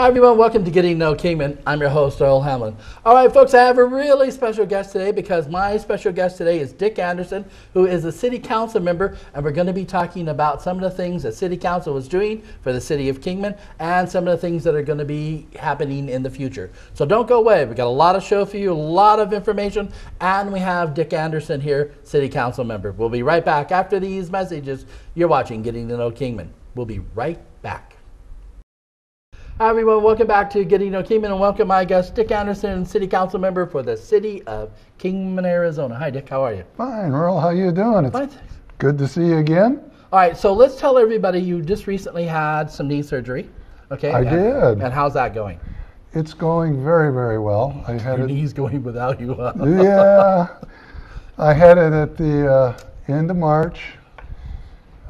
Hi everyone, welcome to Getting to Know Kingman. I'm your host, Earl Hamlyn. All right folks, I have a really special guest today because my special guest today is Dick Anderson, who is a city council member, and we're going to be talking about some of the things that city council is doing for the city of Kingman and some of the things that are going to be happening in the future. So don't go away. We've got a lot of show for you, a lot of information, and we have Dick Anderson here, city council member. We'll be right back after these messages. You're watching Getting to Know Kingman. We'll be right back. Hi everyone, welcome back to Getting to Know Kingman, and welcome my guest, Dick Anderson, City Council Member for the City of Kingman, Arizona. Hi Dick, how are you? Fine, Earl, how you doing? It's fine. Good to see you again. All right, so let's tell everybody you just recently had some knee surgery. Okay. I did. And how's that going? It's going very, very well. I had Your knee's going without you. Yeah, I had it at the end of March.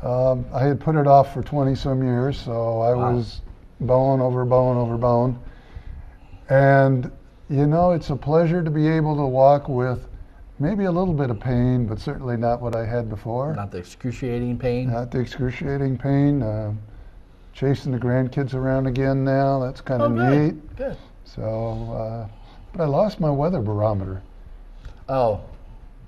I had put it off for 20 some years, so I was bone over bone over bone. And you know, it's a pleasure to be able to walk with maybe a little bit of pain, but certainly not what I had before. Not the excruciating pain? Not the excruciating pain. Chasing the grandkids around again now, that's kind of neat. Good. So, but I lost my weather barometer. Oh,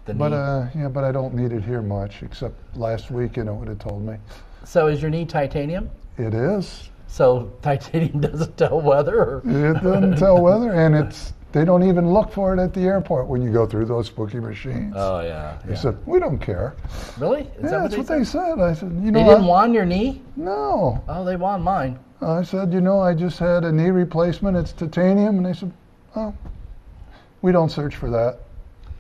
but I don't need it here much, except last week, you know, it would have told me. So is your knee titanium? It is. So titanium doesn't tell weather? Or? It doesn't tell weather, and they don't even look for it at the airport when you go through those spooky machines. Oh, yeah. They said, we don't care. Really? That's what they said. I said, you know, they didn't want your knee? No. Oh, they want mine. I said, you know, I just had a knee replacement. It's titanium. And they said, oh, we don't search for that.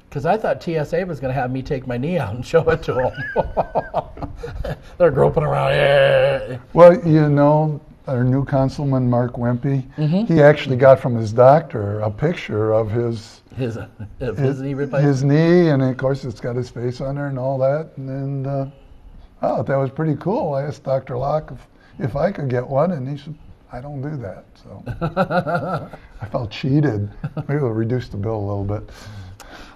Because I thought TSA was going to have me take my knee out and show it to them. They're groping around. Yeah. Well, you know, our new councilman, Mark Wimpy, he actually got from his doctor a picture of his knee replacement. His knee, and of course it's got his face on there and all that. And that was pretty cool. I asked Dr. Locke if I could get one, and he said, I don't do that. So I felt cheated. Maybe we'll reduce the bill a little bit.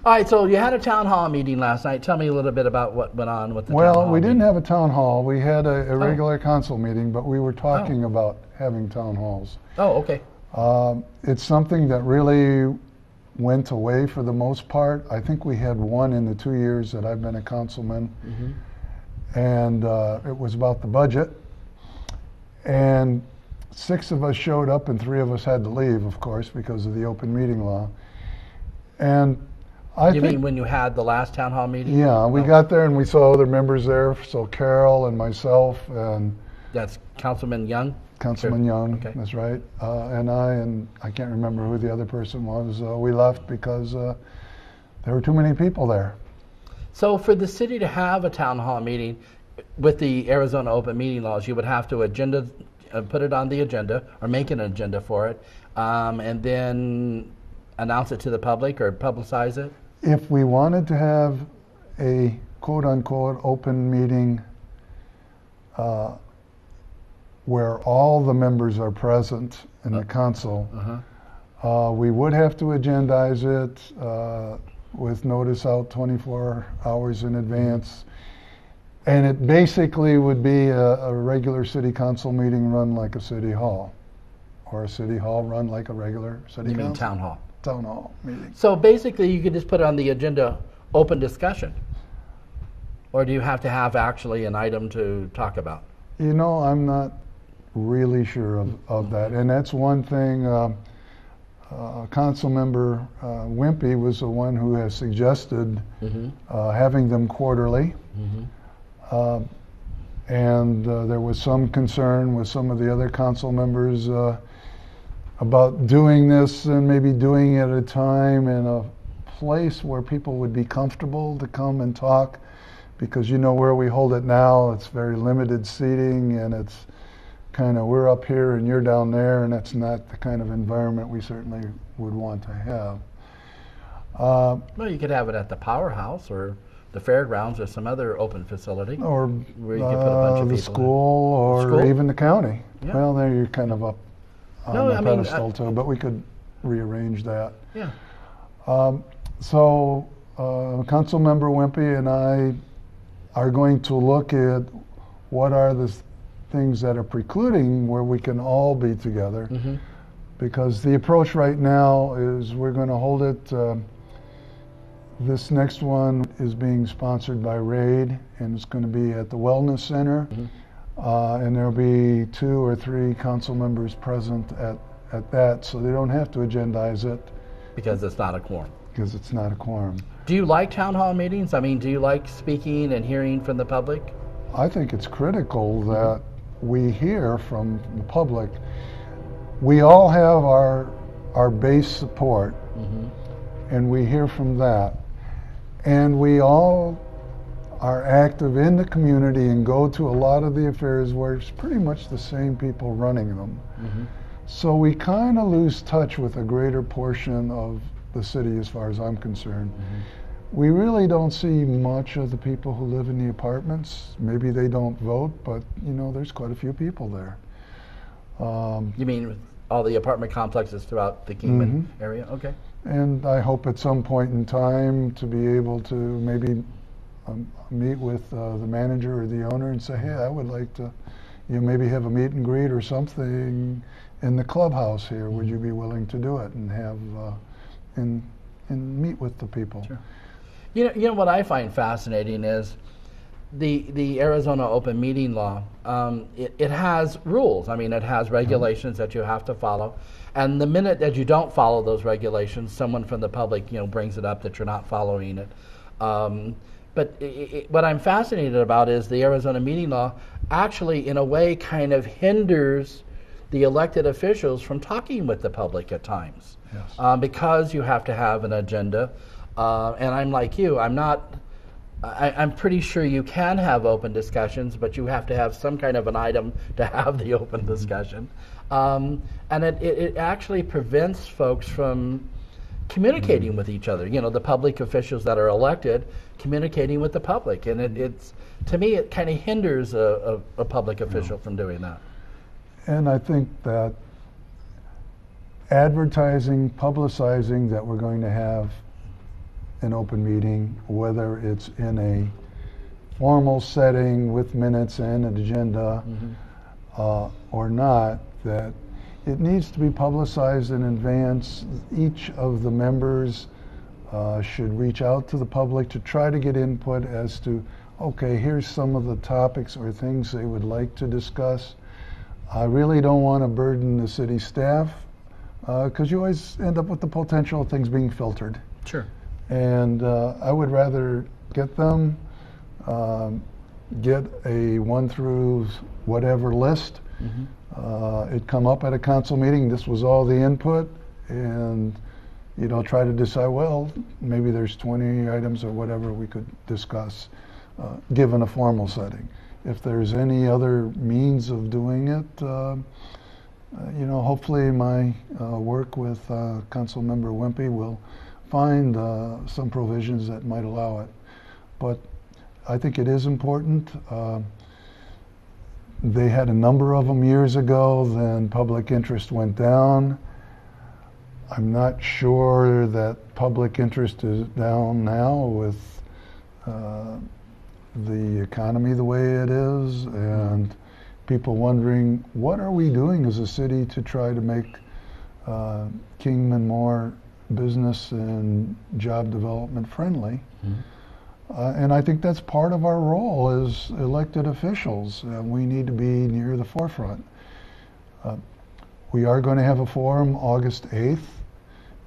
All right, so you had a town hall meeting last night. Tell me a little bit about what went on with the town hall. Well, we didn't have a town hall. We had a regular council meeting, but we were talking about having town halls. Oh, okay. It's something that really went away for the most part. I think we had one in the 2 years that I've been a councilman, and it was about the budget. And 6 of us showed up, and 3 of us had to leave, of course, because of the open meeting law. And you mean when you had the last town hall meeting? Yeah, we got there and we saw other members there. So Carol and myself and that's Councilman Young. Councilman Young, that's right. And I can't remember who the other person was. We left because there were too many people there. So for the city to have a town hall meeting with the Arizona open meeting laws, you would have to put it on the agenda or make an agenda for it, and then announce it to the public or publicize it? If we wanted to have a quote-unquote open meeting where all the members are present in the council, we would have to agendize it with notice out 24 hours in advance. And it basically would be a regular city council meeting run like a city hall, or a city hall run like a regular city council. You mean town hall? Town hall meeting. So basically you could just put on the agenda open discussion, or do you have to have actually an item to talk about? You know, I'm not really sure of that, and that's one thing. Council member Wimpy was the one who has suggested having them quarterly, and there was some concern with some of the other council members about doing this and maybe doing it at a time in a place where people would be comfortable to come and talk, because you know where we hold it now, it's very limited seating, and it's kind of we're up here and you're down there, and that's not the kind of environment we certainly would want to have. Well, you could have it at the powerhouse or the fairgrounds or some other open facility, or where you could put a bunch of people the school or even the county. Yeah. Well, there you're kind of up on the pedestal too, but we could rearrange that. Yeah. So Council Member Wimpy and I are going to look at what are the things that are precluding where we can all be together. because the approach right now is we're going to hold it. This next one is being sponsored by RAID, and it's going to be at the Wellness Center. And there'll be 2 or 3 council members present at that, so they don't have to agendize it. Because it's not a quorum. Because it's not a quorum. Do you like town hall meetings? I mean, do you like speaking and hearing from the public? I think it's critical that we hear from the public. We all have our base support, and we hear from that. And we all are active in the community and go to a lot of the affairs where it's pretty much the same people running them. So we kind of lose touch with a greater portion of the city as far as I'm concerned. We really don't see much of the people who live in the apartments. Maybe they don't vote, but you know, there's quite a few people there. You mean with all the apartment complexes throughout the Kingman area? Okay. And I hope at some point in time to be able to maybe meet with the manager or the owner and say, hey, I would like to, maybe have a meet and greet or something in the clubhouse here. Would you be willing to do it and have and meet with the people? Sure. You know what I find fascinating is the Arizona open meeting law. It has rules. I mean, it has regulations that you have to follow. And the minute that you don't follow those regulations, someone from the public, brings it up that you're not following it. But what I'm fascinated about is the Arizona meeting law actually, in a way, kind of hinders the elected officials from talking with the public at times. Yes. Because you have to have an agenda. And I'm like you, I'm pretty sure you can have open discussions, but you have to have some kind of an item to have the open discussion. And it actually prevents folks from communicating with each other. The public officials that are elected communicating with the public. And it's to me, it kind of hinders a public official from doing that. And I think that advertising, publicizing that we're going to have an open meeting, whether it's in a formal setting with minutes and an agenda or not, that it needs to be publicized in advance. Each of the members should reach out to the public to try to get input as to, okay, here's some of the topics or things they would like to discuss. I really don't want to burden the city staff because you always end up with the potential of things being filtered. Sure. And I would rather get them, get a 1 through whatever list. It come up at a council meeting, this was all the input, and try to decide, well, maybe there's 20 items or whatever we could discuss, given a formal setting. If there's any other means of doing it, hopefully my work with Councilmember Wimpy will find some provisions that might allow it. But I think it is important. They had a number of them years ago, then public interest went down. I'm not sure that public interest is down now with the economy the way it is, and people wondering, what are we doing as a city to try to make Kingman more business and job development friendly? And I think that's part of our role as elected officials. We need to be near the forefront. We are going to have a forum August 8th.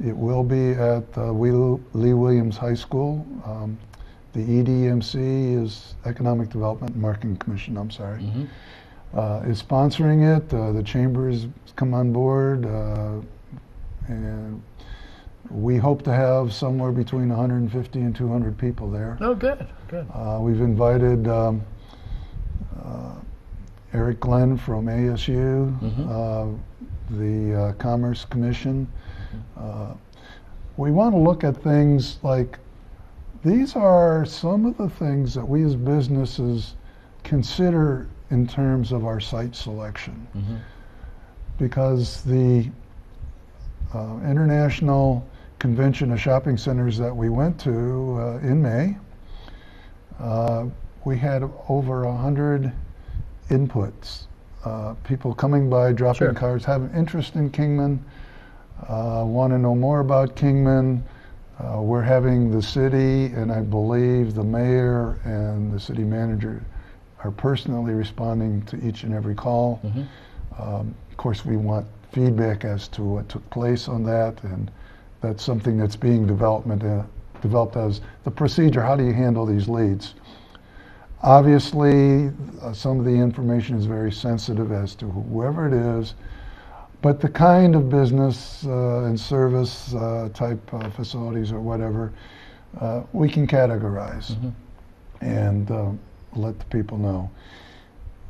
It will be at Lee Williams High School. The EDMC is Economic Development and Marketing Commission, I'm sorry, is sponsoring it. The chambers come on board, and we hope to have somewhere between 150 and 200 people there. Oh, good, good. We've invited Eric Glenn from ASU, the Commerce Commission. We want to look at things like, these are some of the things that we as businesses consider in terms of our site selection. Because the International Convention of Shopping Centers that we went to in May, we had over 100 inputs people coming by, dropping Sure. cards, have an interest in Kingman, want to know more about Kingman. We're having the city, and I believe the mayor and the city manager are personally responding to each and every call. Of course, we want feedback as to what took place on that, and that's something that's being developed as the procedure. How do you handle these leads? Obviously, some of the information is very sensitive as to whoever it is, but the kind of business and service type facilities or whatever, we can categorize and let the people know.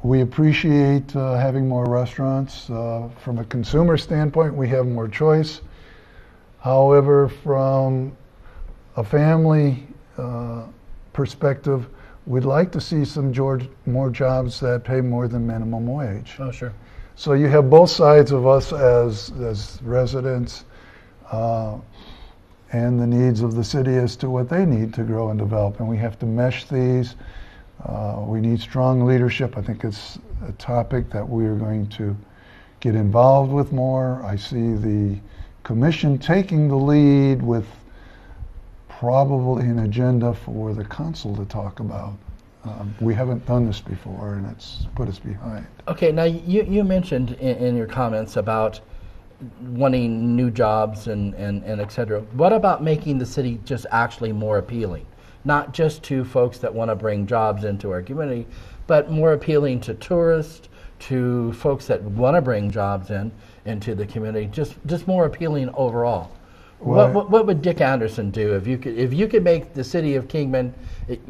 We appreciate having more restaurants. From a consumer standpoint, we have more choice. However, from a family perspective, we'd like to see some more jobs that pay more than minimum wage. Oh, sure. So you have both sides of us as residents and the needs of the city as to what they need to grow and develop. And we have to mesh these. We need strong leadership. I think it's a topic that we are going to get involved with more. I see the commission taking the lead with probably an agenda for the council to talk about. We haven't done this before, and it's put us behind. Okay, now you mentioned in your comments about wanting new jobs and et cetera. What about making the city just actually more appealing? Not just to folks that want to bring jobs into our community, but more appealing to tourists, to folks that want to bring jobs into the community, just more appealing overall. Well, What would Dick Anderson do if you could make the city of Kingman,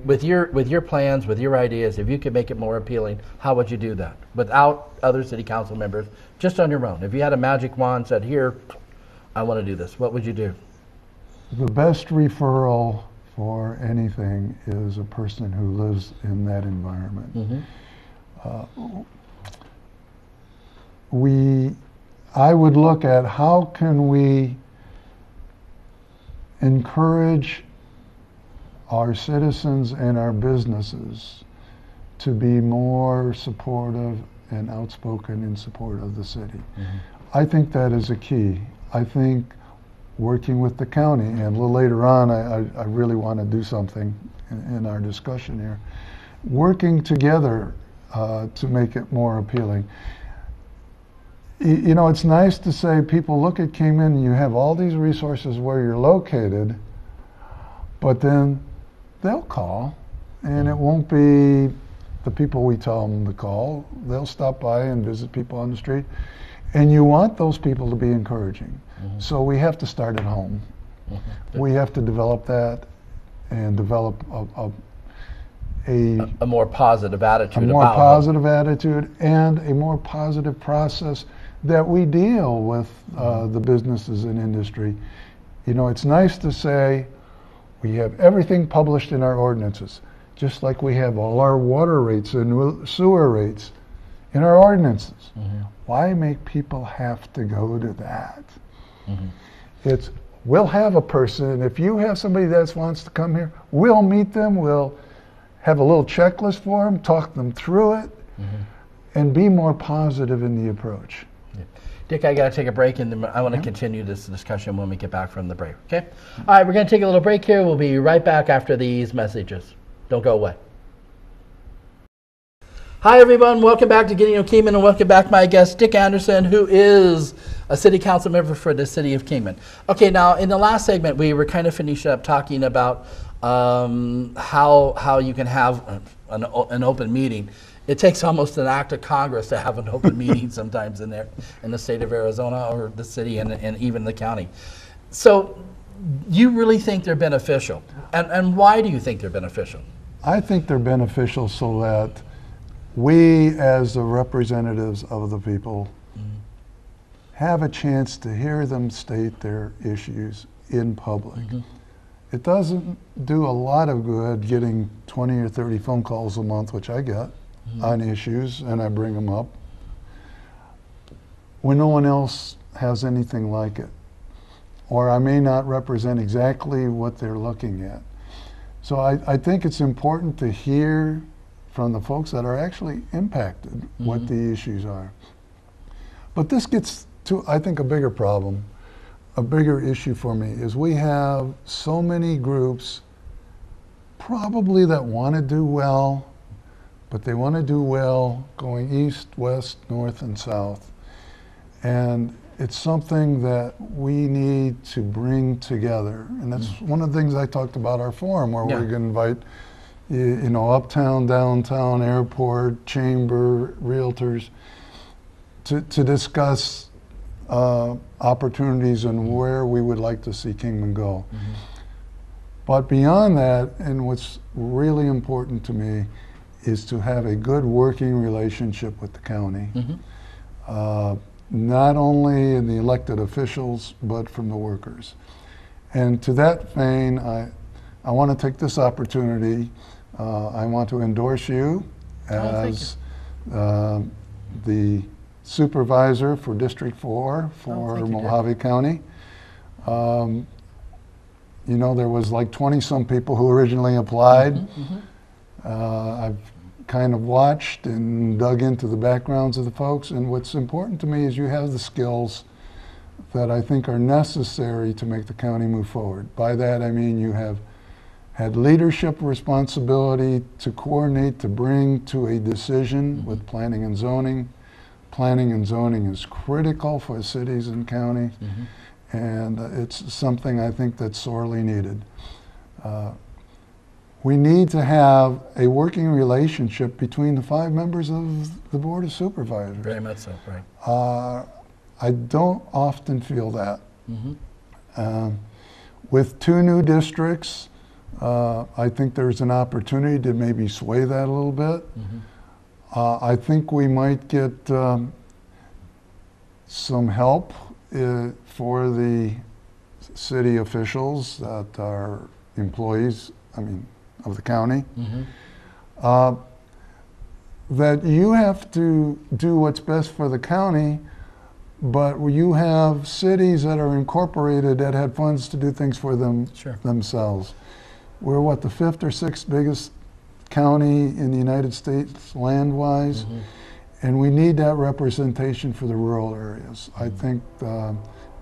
with your plans, with your ideas, if you could make it more appealing? How would you do that without other city council members, just on your own? If you had a magic wand, said, "Here, I want to do this," what would you do? The best referral for anything is a person who lives in that environment. I would look at how can we encourage our citizens and our businesses to be more supportive and outspoken in support of the city. I think that is a key. I think working with the county, and a little later on I really want to do something in our discussion here, working together to make it more appealing. You know, it's nice to say, people look at Kingman, you have all these resources where you're located, but then they'll call, and it won't be the people we tell them to call. They'll stop by and visit people on the street, and you want those people to be encouraging. So we have to start at home. We have to develop that and develop a more positive attitude. A more positive attitude and a more positive process that we deal with the businesses and industry. You know, it's nice to say we have everything published in our ordinances, just like we have all our water rates and sewer rates in our ordinances. Why make people have to go to that? We'll have a person, if you have somebody that wants to come here, we'll meet them, we'll have a little checklist for them, talk them through it, and be more positive in the approach. Dick, I got to take a break, and then I want to continue this discussion when we get back from the break, okay? All right, we're going to take a little break here. We'll be right back after these messages. Don't go away. Hi, everyone. Welcome back to Getting to Kingman, and welcome back my guest, Dick Anderson, who is a city council member for the city of Kingman. Okay, now, in the last segment, we were kind of finishing up talking about how you can have an open meeting. It takes almost an act of Congress to have an open meeting sometimes in the state of Arizona, or the city, and even the county. So you really think they're beneficial? And why do you think they're beneficial? I think they're beneficial so that we, as the representatives of the people, have a chance to hear them state their issues in public. It doesn't do a lot of good getting 20 or 30 phone calls a month, which I get, on issues, and I bring them up, when no one else has anything like it. Or I may not represent exactly what they're looking at. So I think it's important to hear from the folks that are actually impacted what the issues are. But this gets to, I think, a bigger problem, a bigger issue for me, is we have so many groups probably that want to do well, but they want to do well going east, west, north, and south. And it's something that we need to bring together. And that's one of the things I talked about our forum, where we're going to invite, you know, uptown, downtown, airport, chamber, realtors, to discuss opportunities and where we would like to see Kingman go. But beyond that, and what's really important to me, is to have a good working relationship with the county. Not only in the elected officials, but from the workers. And to that vein, I want to take this opportunity. I want to endorse you as the supervisor for District 4 for Mojave County. You know, there was like 20-some people who originally applied. I've kind of watched and dug into the backgrounds of the folks, and what's important to me is you have the skills that I think are necessary to make the county move forward. By that I mean you have had leadership responsibility to coordinate, to bring to a decision with planning and zoning. Planning and zoning is critical for cities and counties, and it's something I think that's sorely needed. We need to have a working relationship between the 5 members of the Board of Supervisors. Very much so, right. I don't often feel that. With 2 new districts, I think there's an opportunity to maybe sway that a little bit. I think we might get some help for the city officials that are employees, of the county. That you have to do what's best for the county, but you have cities that are incorporated that had funds to do things for them themselves. We're what, the 5th or 6th biggest county in the United States land-wise, and we need that representation for the rural areas. I think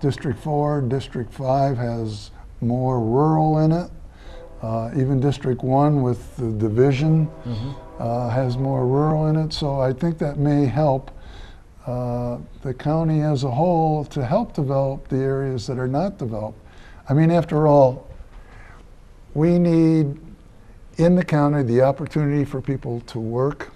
District 4, District 5 has more rural in it. Even District 1 with the division has more rural in it, so I think that may help the county as a whole to help develop the areas that are not developed. I mean, after all, we need in the county the opportunity for people to work.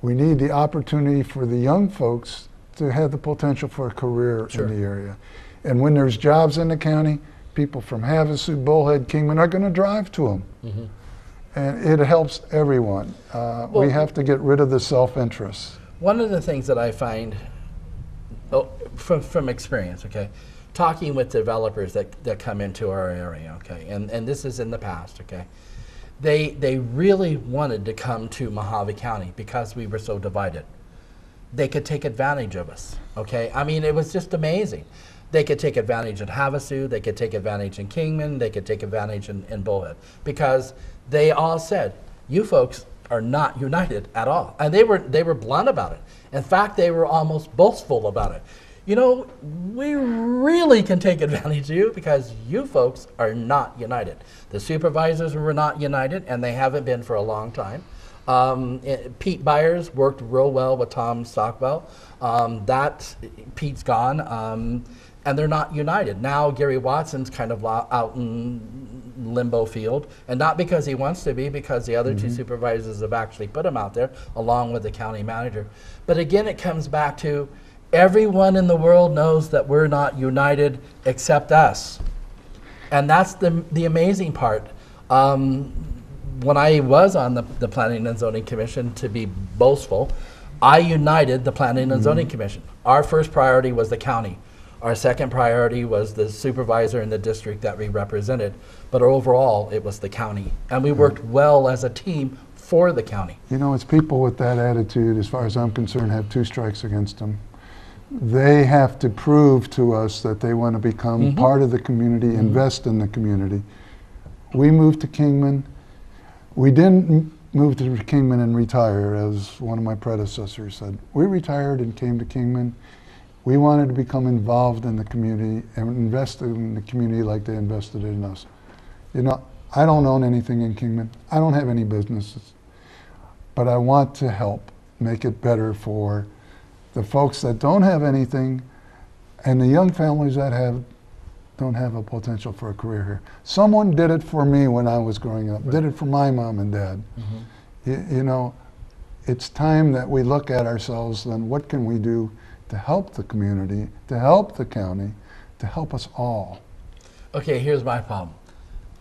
We need the opportunity for the young folks to have the potential for a career in the area. And when there's jobs in the county, people from Havasu, Bullhead, Kingman are going to drive to them. And it helps everyone. We have to get rid of the self-interest. One of the things that I find, from experience, talking with developers that come into our area, and this is in the past, they really wanted to come to Mojave County because we were so divided. They could take advantage of us, I mean, it was just amazing. They could take advantage in Havasu, they could take advantage in Kingman, they could take advantage in Bullhead, because they all said, you folks are not united at all. And they were blunt about it. In fact, they were almost boastful about it. You know, we really can take advantage of you because you folks are not united. The supervisors were not united, and they haven't been for a long time. Pete Byers worked real well with Tom Stockwell. Pete's gone. And they're not united. Now Gary Watson's kind of out in limbo field, and not because he wants to be, because the other 2 supervisors have actually put him out there along with the county manager. But again, it comes back to everyone in the world knows that we're not united except us. And that's the amazing part. When I was on the Planning and Zoning Commission, to be boastful, I united the Planning and Zoning Commission. Our first priority was the county. Our second priority was the supervisor in the district that we represented, but overall it was the county. And we worked well as a team for the county. You know, it's people with that attitude, as far as I'm concerned, have 2 strikes against them. They have to prove to us that they want to become part of the community, invest in the community. We moved to Kingman. We didn't move to Kingman and retire, as one of my predecessors said. We retired and came to Kingman. We wanted to become involved in the community and invest in the community like they invested in us. You know, I don't own anything in Kingman. I don't have any businesses, but I want to help make it better for the folks that don't have anything and the young families that don't have a potential for a career here. Someone did it for me when I was growing up, did it for my mom and dad. You know, it's time that we look at ourselves and what can we do to help the community, to help the county, to help us all. Okay, here's my problem.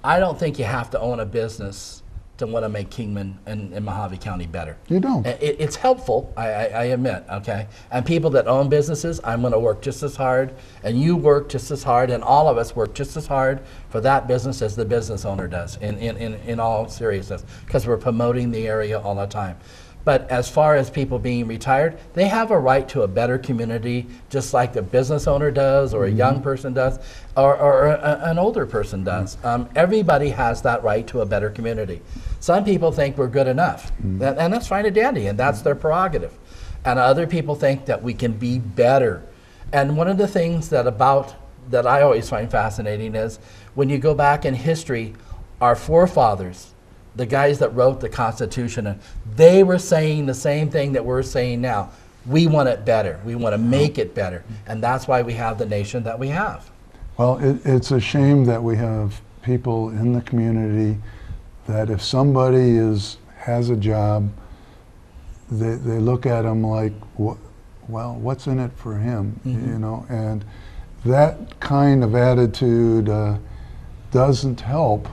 I don't think you have to own a business to want to make Kingman and Mojave County better. You don't. It's helpful, I admit, okay? And people that own businesses, I'm going to work just as hard, and you work just as hard, and all of us work just as hard for that business as the business owner does, in all seriousness, because we're promoting the area all the time. But as far as people being retired, they have a right to a better community, just like the business owner does, or a young person does, or an older person does. Everybody has that right to a better community. Some people think we're good enough, and that's fine and dandy, and that's their prerogative. And other people think that we can be better. And one of the things that I always find fascinating is when you go back in history, our forefathers, the guys that wrote the Constitution, they were saying the same thing that we're saying now. We want it better. We want to make it better. And that's why we have the nation that we have. Well, it's a shame that we have people in the community that if somebody has a job, they look at them like, well, what's in it for him? You know, and that kind of attitude doesn't help.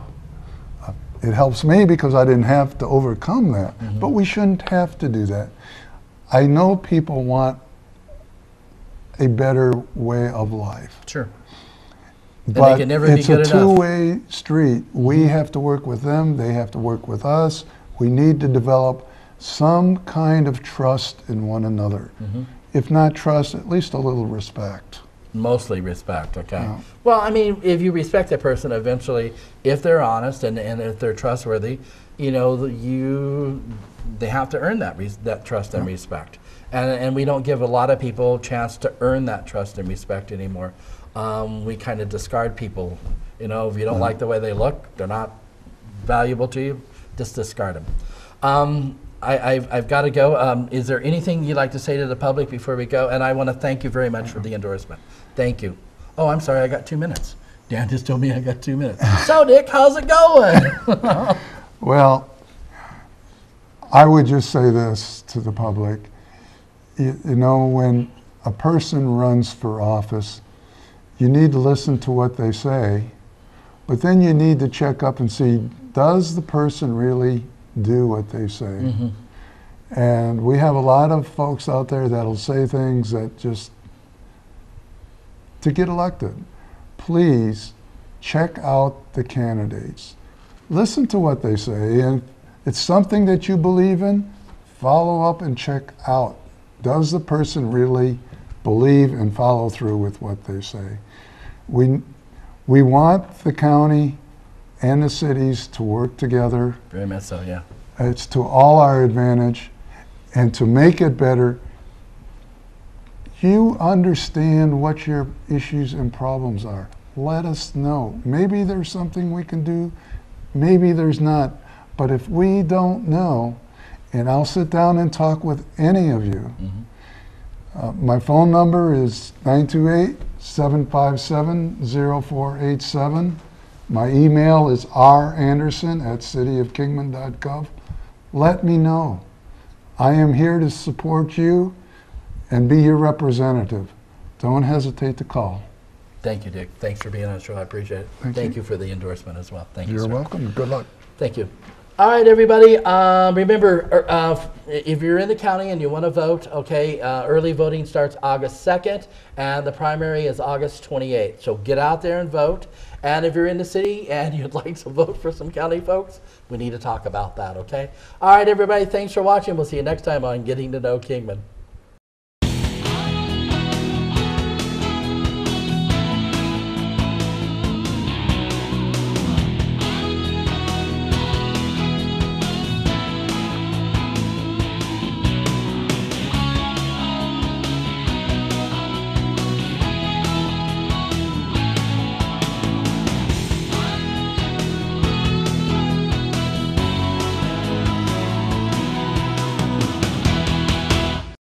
It helps me because I didn't have to overcome that, but we shouldn't have to do that. I know people want a better way of life. Sure. But it's a two-way street. We have to work with them, they have to work with us. We need to develop some kind of trust in one another. If not trust, at least a little respect. Mostly respect, okay. Yeah. Well, I mean, if you respect a person, eventually, if they're honest and if they're trustworthy, you know, they have to earn that trust and respect. And we don't give a lot of people a chance to earn that trust and respect anymore. We kind of discard people. You know, if you don't like the way they look, they're not valuable to you, just discard them. I've got to go. Is there anything you'd like to say to the public before we go? And I want to thank you very much for the endorsement. Thank you. Oh, I'm sorry, I got 2 minutes. Dan just told me I got 2 minutes. So, Dick, how's it going? Well, I would just say this to the public. You know, when a person runs for office, you need to listen to what they say, but then you need to check up and see, does the person really do what they say? And we have a lot of folks out there that'll say things that just to get elected. Please check out the candidates. Listen to what they say, and if it's something that you believe in, follow up and check out. Does the person really believe and follow through with what they say? We want the county and the cities to work together. Very much so, yeah. It's to all our advantage, and to make it better, you understand what your issues and problems are. Let us know. Maybe there's something we can do, maybe there's not. But if we don't know, and I'll sit down and talk with any of you. My phone number is 928-757-0487. My email is randerson@cityofkingman.gov. Let me know. I am here to support you and be your representative. Don't hesitate to call. Thank you, Dick. Thanks for being on the show. I appreciate it. Thank you for the endorsement as well. Thank you, You're welcome. Good luck. Thank you. All right, everybody. Remember, if you're in the county and you want to vote, okay, early voting starts August 2nd, and the primary is August 28th. So get out there and vote. And if you're in the city and you'd like to vote for some county folks, we need to talk about that, okay? All right, everybody. Thanks for watching. We'll see you next time on Getting to Know Kingman.